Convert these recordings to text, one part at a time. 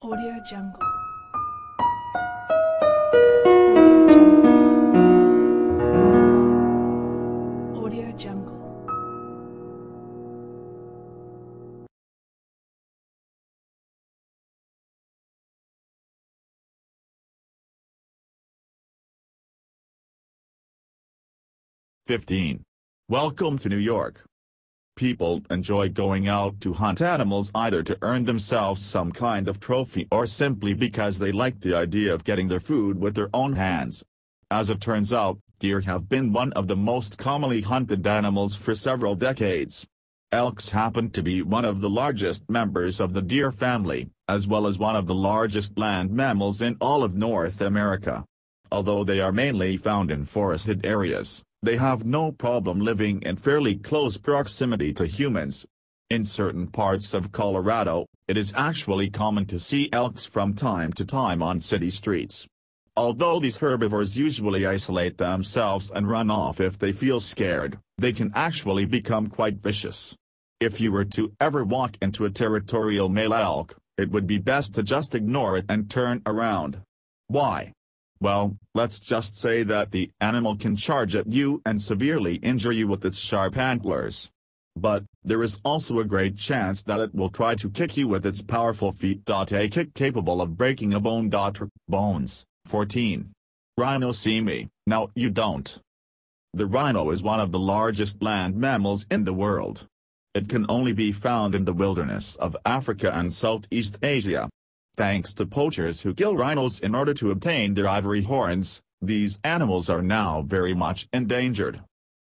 Audio Jungle. Audio Jungle. Audio Jungle. Welcome to New York. People enjoy going out to hunt animals either to earn themselves some kind of trophy or simply because they like the idea of getting their food with their own hands. As it turns out, deer have been one of the most commonly hunted animals for several decades. Elks happen to be one of the largest members of the deer family, as well as one of the largest land mammals in all of North America. Although they are mainly found in forested areas, they have no problem living in fairly close proximity to humans. In certain parts of Colorado, it is actually common to see elks from time to time on city streets. Although these herbivores usually isolate themselves and run off if they feel scared, they can actually become quite vicious. If you were to ever walk into a territorial male elk, it would be best to just ignore it and turn around. Why? Well, let's just say that the animal can charge at you and severely injure you with its sharp antlers. But there is also a great chance that it will try to kick you with its powerful feet. A kick capable of breaking a bone. Bones. 14. Rhino. See me, now you don't. The rhino is one of the largest land mammals in the world. It can only be found in the wilderness of Africa and Southeast Asia. Thanks to poachers who kill rhinos in order to obtain their ivory horns, these animals are now very much endangered.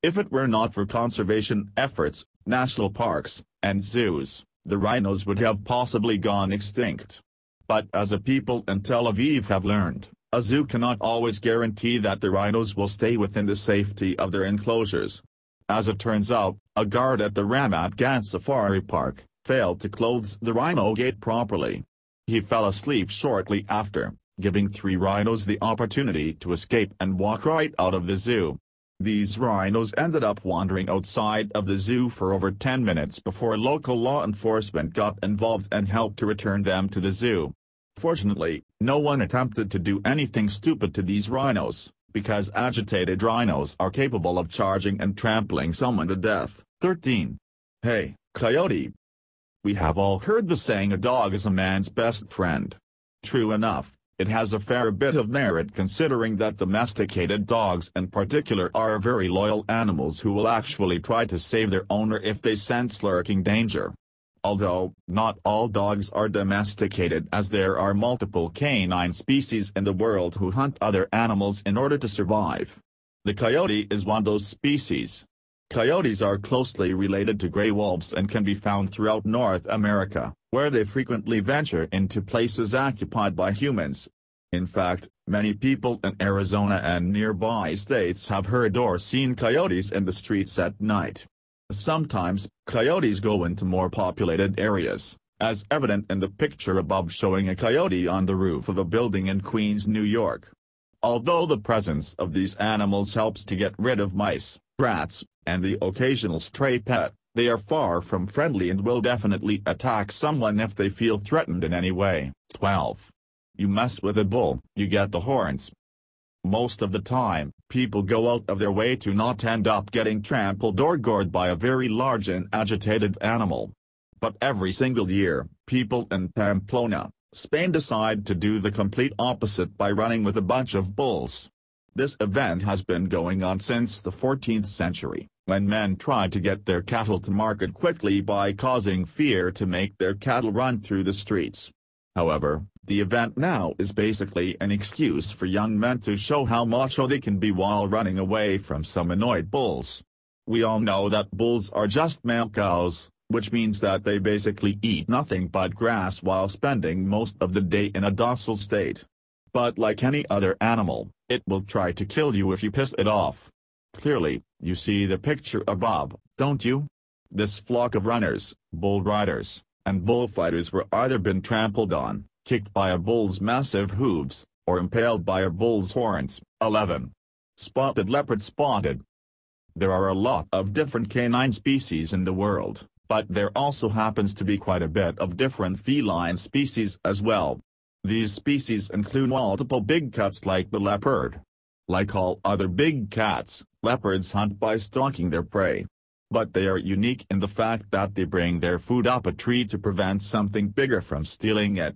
If it were not for conservation efforts, national parks, and zoos, the rhinos would have possibly gone extinct. But as a people in Tel Aviv have learned, a zoo cannot always guarantee that the rhinos will stay within the safety of their enclosures. As it turns out, a guard at the Ramat Gan Safari Park failed to close the rhino gate properly. He fell asleep shortly after, giving 3 rhinos the opportunity to escape and walk right out of the zoo. These rhinos ended up wandering outside of the zoo for over 10 minutes before local law enforcement got involved and helped to return them to the zoo. Fortunately, no one attempted to do anything stupid to these rhinos, because agitated rhinos are capable of charging and trampling someone to death. 13. Hey, coyote. We have all heard the saying a dog is a man's best friend. True enough, it has a fair bit of merit considering that domesticated dogs in particular are very loyal animals who will actually try to save their owner if they sense lurking danger. Although, not all dogs are domesticated, as there are multiple canine species in the world who hunt other animals in order to survive. The coyote is one of those species. Coyotes are closely related to gray wolves and can be found throughout North America, where they frequently venture into places occupied by humans. In fact, many people in Arizona and nearby states have heard or seen coyotes in the streets at night. Sometimes, coyotes go into more populated areas, as evident in the picture above showing a coyote on the roof of a building in Queens, New York. Although the presence of these animals helps to get rid of mice, rats, and the occasional stray pet, they are far from friendly and will definitely attack someone if they feel threatened in any way. 12. You mess with a bull, you get the horns. Most of the time, people go out of their way to not end up getting trampled or gored by a very large and agitated animal. But every single year, people in Pamplona, Spain decide to do the complete opposite by running with a bunch of bulls. This event has been going on since the 14th century, when men tried to get their cattle to market quickly by causing fear to make their cattle run through the streets. However, the event now is basically an excuse for young men to show how macho they can be while running away from some annoyed bulls. We all know that bulls are just male cows, which means that they basically eat nothing but grass while spending most of the day in a docile state. But like any other animal, it will try to kill you if you piss it off. Clearly, you see the picture above, don't you? This flock of runners, bull riders, and bullfighters were either been trampled on, kicked by a bull's massive hooves, or impaled by a bull's horns. 11. Spotted leopard. Spotted. There are a lot of different canine species in the world, But there also happens to be quite a bit of different feline species as well. These species include multiple big cats like the leopard. Like all other big cats, leopards hunt by stalking their prey. But they are unique in the fact that they bring their food up a tree to prevent something bigger from stealing it.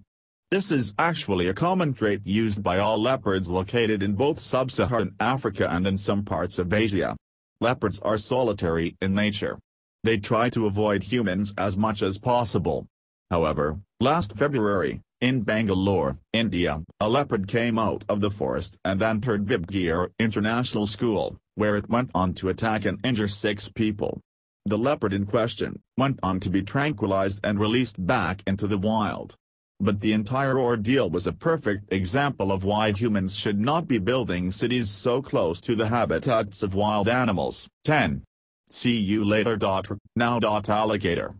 This is actually a common trait used by all leopards located in both sub-Saharan Africa and in some parts of Asia. Leopards are solitary in nature. They try to avoid humans as much as possible. However, last February, in Bangalore, India, a leopard came out of the forest and entered Vibgir International School, where it went on to attack and injure 6 people. The leopard in question went on to be tranquilized and released back into the wild. But the entire ordeal was a perfect example of why humans should not be building cities so close to the habitats of wild animals. 10. See you later. Now. Alligator.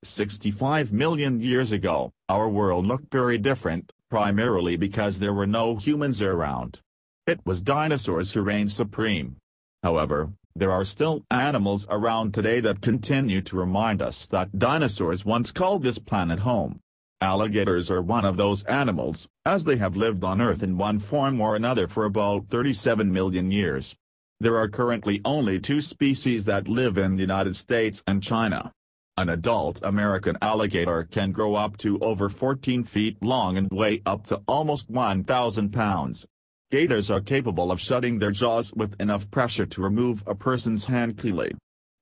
65 million years ago, our world looked very different, primarily because there were no humans around. It was dinosaurs who reigned supreme. However, there are still animals around today that continue to remind us that dinosaurs once called this planet home. Alligators are one of those animals, as they have lived on Earth in one form or another for about 37 million years. There are currently only 2 species that live in the United States and China. An adult American alligator can grow up to over 14 feet long and weigh up to almost 1,000 pounds. Gators are capable of shutting their jaws with enough pressure to remove a person's hand cleanly.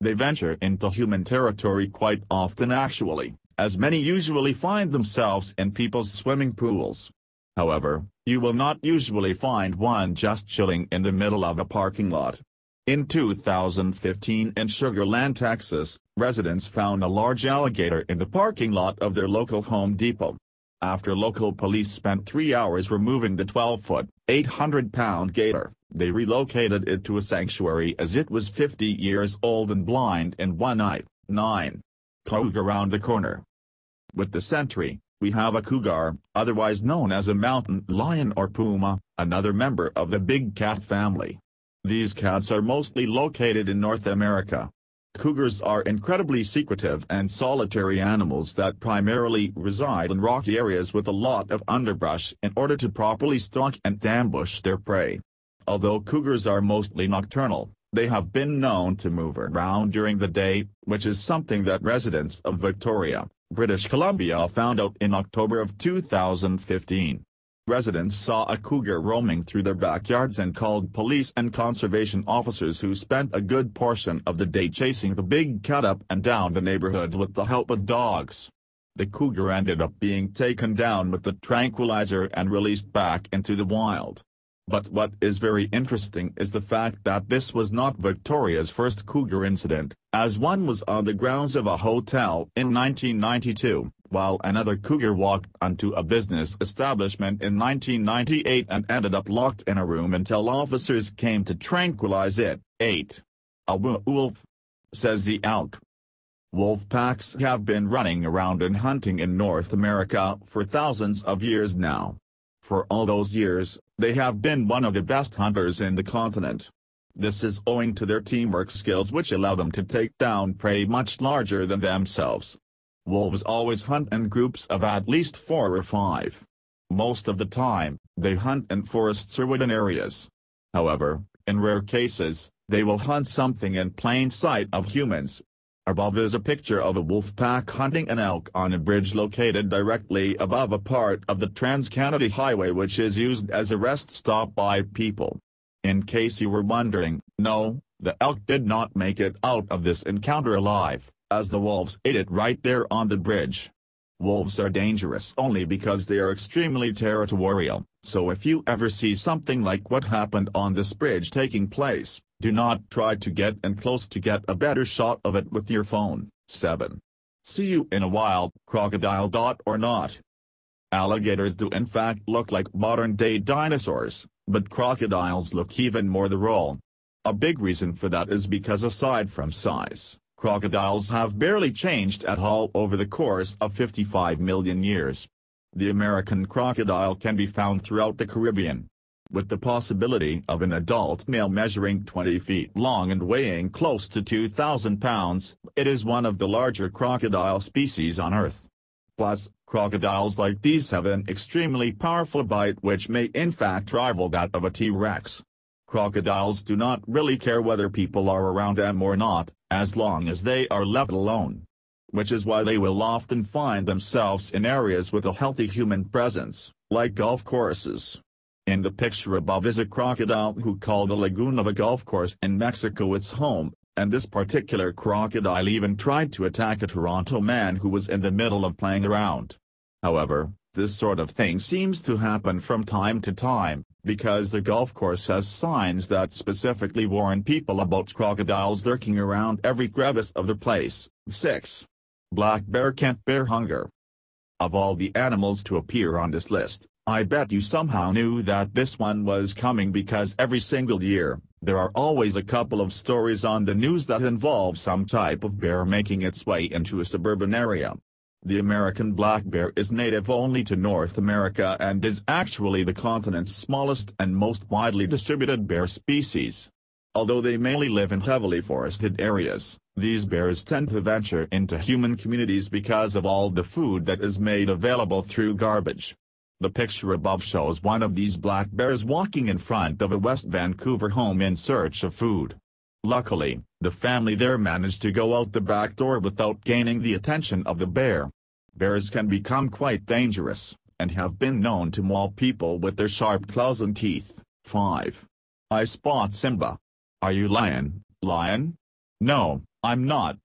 They venture into human territory quite often actually, as many usually find themselves in people's swimming pools. However, you will not usually find one just chilling in the middle of a parking lot. In 2015 in Sugar Land, Texas, residents found a large alligator in the parking lot of their local Home Depot. After local police spent 3 hours removing the 12-foot, 800-pound gator, they relocated it to a sanctuary as it was 50 years old and blind in one eye. 9. Cougar around the corner. With the century, we have a cougar, otherwise known as a mountain lion or puma, another member of the big cat family. These cats are mostly located in North America. Cougars are incredibly secretive and solitary animals that primarily reside in rocky areas with a lot of underbrush in order to properly stalk and ambush their prey. Although cougars are mostly nocturnal, they have been known to move around during the day, which is something that residents of Victoria, British Columbia found out in October of 2015. Residents saw a cougar roaming through their backyards and called police and conservation officers, who spent a good portion of the day chasing the big cat up and down the neighborhood with the help of dogs. The cougar ended up being taken down with the tranquilizer and released back into the wild. But what is very interesting is the fact that this was not Victoria's first cougar incident, as one was on the grounds of a hotel in 1992. While another cougar walked onto a business establishment in 1998 and ended up locked in a room until officers came to tranquilize it. 8. A wolf. Says the elk. Wolf packs have been running around and hunting in North America for thousands of years now. For all those years, they have been one of the best hunters in the continent. This is owing to their teamwork skills, which allow them to take down prey much larger than themselves. Wolves always hunt in groups of at least 4 or 5. Most of the time, they hunt in forests or wooded areas. However, in rare cases, they will hunt something in plain sight of humans. Above is a picture of a wolf pack hunting an elk on a bridge located directly above a part of the Trans-Canada Highway, which is used as a rest stop by people. In case you were wondering, no, the elk did not make it out of this encounter alive, as the wolves ate it right there on the bridge. Wolves are dangerous only because they are extremely territorial, so if you ever see something like what happened on this bridge taking place, do not try to get in close to get a better shot of it with your phone. 7. See you in a while. Crocodile. Or not. Alligators do in fact look like modern-day dinosaurs, but crocodiles look even more the role. A big reason for that is because aside from size, crocodiles have barely changed at all over the course of 55 million years. The American crocodile can be found throughout the Caribbean. With the possibility of an adult male measuring 20 feet long and weighing close to 2,000 pounds, it is one of the larger crocodile species on Earth. Plus, crocodiles like these have an extremely powerful bite which may in fact rival that of a T-Rex. Crocodiles do not really care whether people are around them or not, as long as they are left alone. Which is why they will often find themselves in areas with a healthy human presence, like golf courses. In the picture above is a crocodile who called the lagoon of a golf course in Mexico its home, and this particular crocodile even tried to attack a Toronto man who was in the middle of playing around. However, this sort of thing seems to happen from time to time, because the golf course has signs that specifically warn people about crocodiles lurking around every crevice of the place. 6. Black bear can't bear hunger. Of all the animals to appear on this list, I bet you somehow knew that this one was coming because every single year, there are always a couple of stories on the news that involve some type of bear making its way into a suburban area. The American black bear is native only to North America and is actually the continent's smallest and most widely distributed bear species. Although they mainly live in heavily forested areas, these bears tend to venture into human communities because of all the food that is made available through garbage. The picture above shows one of these black bears walking in front of a West Vancouver home in search of food. Luckily, the family there managed to go out the back door without gaining the attention of the bear. Bears can become quite dangerous, and have been known to maul people with their sharp claws and teeth. 5. I spot Simba. Are you lion? No, I'm not.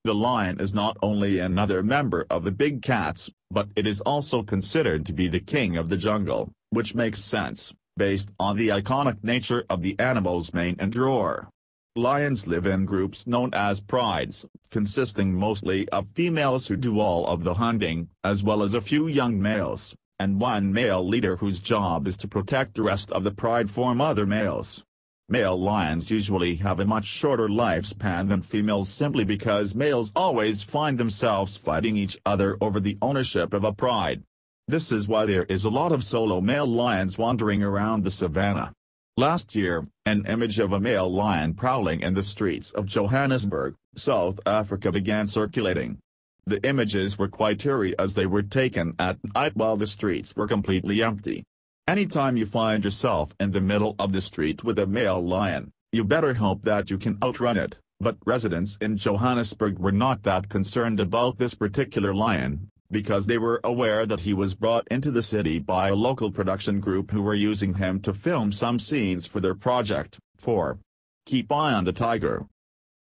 The lion is not only another member of the big cats, but it is also considered to be the king of the jungle, which makes sense, based on the iconic nature of the animal's mane and roar. Lions live in groups known as prides, consisting mostly of females who do all of the hunting, as well as a few young males, and one male leader whose job is to protect the rest of the pride from other males. Male lions usually have a much shorter lifespan than females simply because males always find themselves fighting each other over the ownership of a pride. This is why there is a lot of solo male lions wandering around the savannah. Last year, an image of a male lion prowling in the streets of Johannesburg, South Africa began circulating. The images were quite eerie as they were taken at night while the streets were completely empty. Anytime you find yourself in the middle of the street with a male lion, you better hope that you can outrun it, but residents in Johannesburg were not that concerned about this particular lion, because they were aware that he was brought into the city by a local production group who were using him to film some scenes for their project. 4. Keep eye on the tiger.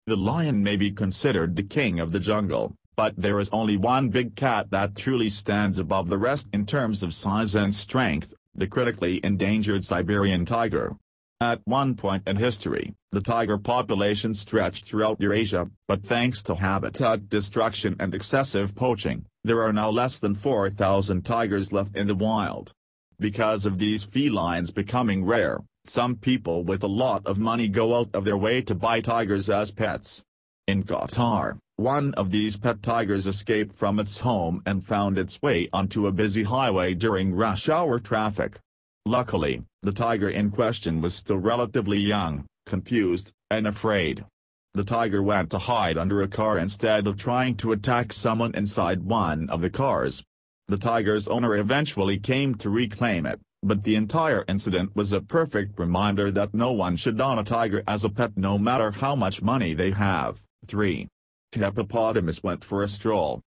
The lion may be considered the king of the jungle, but there is only one big cat that truly stands above the rest in terms of size and strength: the critically endangered Siberian tiger. At one point in history, the tiger population stretched throughout Eurasia, but thanks to habitat destruction and excessive poaching, there are now less than 4,000 tigers left in the wild. Because of these felines becoming rare, some people with a lot of money go out of their way to buy tigers as pets. In Qatar, one of these pet tigers escaped from its home and found its way onto a busy highway during rush hour traffic. Luckily, the tiger in question was still relatively young, confused, and afraid. The tiger went to hide under a car instead of trying to attack someone inside one of the cars. The tiger's owner eventually came to reclaim it, but the entire incident was a perfect reminder that no one should own a tiger as a pet no matter how much money they have. 3. Hippopotamus went for a stroll.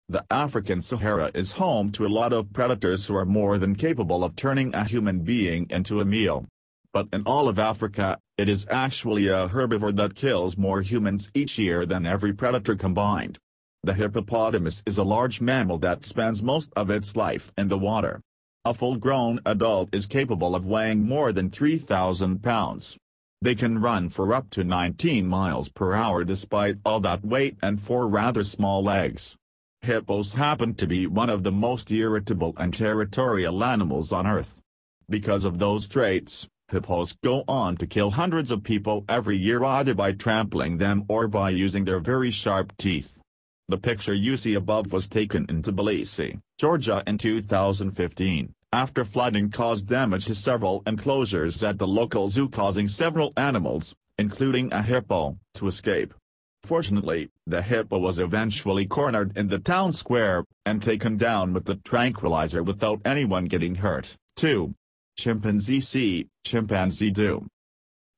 The African Sahara is home to a lot of predators who are more than capable of turning a human being into a meal. But in all of Africa, it is actually a herbivore that kills more humans each year than every predator combined. The hippopotamus is a large mammal that spends most of its life in the water. A full-grown adult is capable of weighing more than 3,000 pounds. They can run for up to 19 miles per hour despite all that weight and 4 rather small legs. Hippos happen to be one of the most irritable and territorial animals on Earth. Because of those traits, hippos go on to kill hundreds of people every year either by trampling them or by using their very sharp teeth. The picture you see above was taken in Tbilisi, Georgia in 2015, after flooding caused damage to several enclosures at the local zoo, causing several animals, including a hippo, to escape. Fortunately, the hippo was eventually cornered in the town square, and taken down with the tranquilizer without anyone getting hurt. 2. Chimpanzee C. Chimpanzee Do.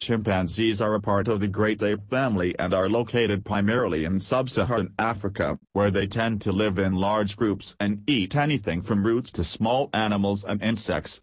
Chimpanzees are a part of the great ape family and are located primarily in sub-Saharan Africa, where they tend to live in large groups and eat anything from roots to small animals and insects.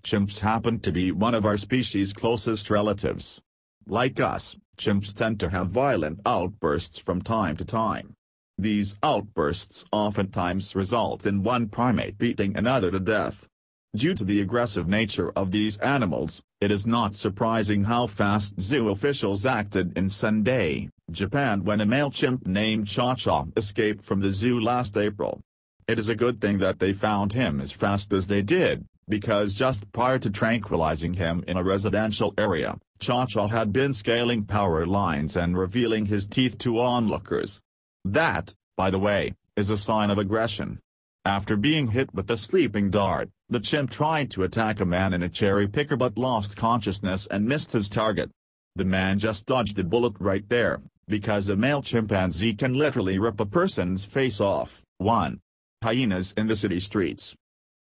Chimps happen to be one of our species' closest relatives. Like us, chimps tend to have violent outbursts from time to time. These outbursts oftentimes result in one primate beating another to death. Due to the aggressive nature of these animals, it is not surprising how fast zoo officials acted in Sendai, Japan, when a male chimp named Cha-Cha escaped from the zoo last April. It is a good thing that they found him as fast as they did, because just prior to tranquilizing him in a residential area, Cha-Cha had been scaling power lines and revealing his teeth to onlookers. That, by the way, is a sign of aggression. After being hit with a sleeping dart, the chimp tried to attack a man in a cherry picker but lost consciousness and missed his target. The man just dodged the bullet right there, because a male chimpanzee can literally rip a person's face off. 1. Hyenas in the city streets.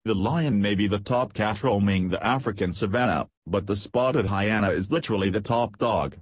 The lion may be the top cat roaming the African savanna, but the spotted hyena is literally the top dog.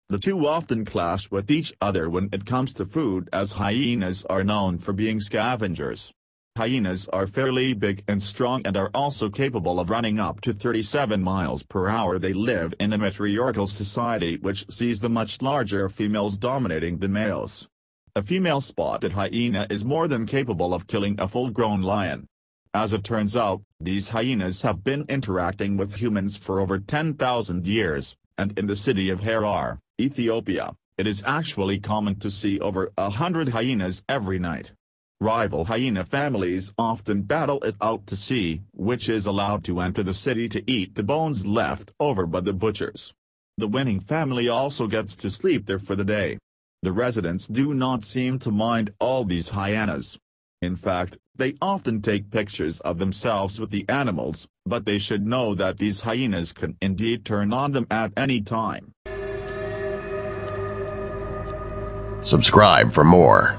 The two often clash with each other when it comes to food, as hyenas are known for being scavengers. Hyenas are fairly big and strong and are also capable of running up to 37 miles per hour. They live in a matriarchal society which sees the much larger females dominating the males. A female spotted hyena is more than capable of killing a full-grown lion. As it turns out, these hyenas have been interacting with humans for over 10,000 years, and in the city of Harar, Ethiopia, it is actually common to see over 100 hyenas every night. Rival hyena families often battle it out to see which is allowed to enter the city to eat the bones left over by the butchers. The winning family also gets to sleep there for the day. The residents do not seem to mind all these hyenas. In fact, they often take pictures of themselves with the animals, but they should know that these hyenas can indeed turn on them at any time. Subscribe for more.